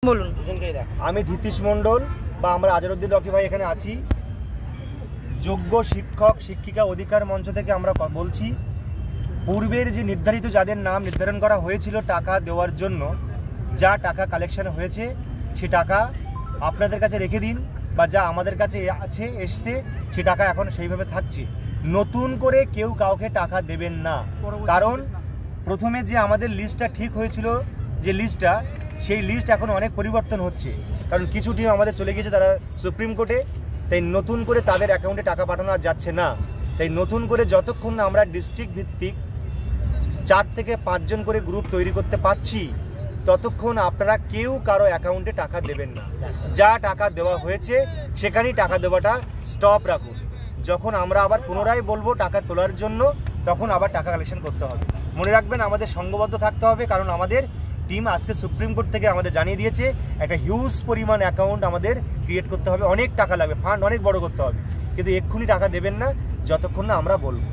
বলুন। আমি ধীতিশ মণ্ডল বা আমরা আজহারউদ্দিন রকি ভাই এখানে আছি। যোগ্য শিক্ষক শিক্ষিকা অধিকার মঞ্চ থেকে আমরা বলছি, পূর্বের যে নির্ধারিত যাদের নাম নির্ধারণ করা হয়েছিল টাকা দেওয়ার জন্য, যা টাকা কালেকশন হয়েছে সে টাকা আপনাদের কাছে রেখে দিন, বা যা আমাদের কাছে এসছে সে টাকা এখন সেইভাবে থাকছে। নতুন করে কেউ কাউকে টাকা দেবেন না, কারণ প্রথমে যে আমাদের লিস্টটা ঠিক হয়েছিল, যে লিস্টটা, সেই লিস্ট এখন অনেক পরিবর্তন হচ্ছে, কারণ কিছু টিম আমাদের চলে গেছে তারা সুপ্রিম কোর্টে। তাই নতুন করে তাদের অ্যাকাউন্টে টাকা পাঠানো আর যাচ্ছে না। তাই নতুন করে যতক্ষণ না আমরা ডিস্ট্রিক্ট ভিত্তিক 4 থেকে 5 জন করে গ্রুপ তৈরি করতে পারছি, ততক্ষণ আপনারা কেউ কারো অ্যাকাউন্টে টাকা দেবেন না। যা টাকা দেওয়া হয়েছে সেখানেই টাকা দেওয়াটা স্টপ রাখুন। যখন আমরা আবার পুনরায় বলবো টাকা তোলার জন্য, তখন আবার টাকা কালেকশন করতে হবে। মনে রাখবেন, আমাদের সংঘবদ্ধ থাকতে হবে, কারণ আমাদের টিম আজকে সুপ্রিম কোর্ট থেকে আমাদের জানিয়ে দিয়েছে একটা হিউজ পরিমাণ অ্যাকাউন্ট আমাদের ক্রিয়েট করতে হবে, অনেক টাকা লাগবে, ফান্ড অনেক বড় করতে হবে, কিন্তু এক্ষুনি টাকা দেবেন না যতক্ষণ না আমরা বলবো।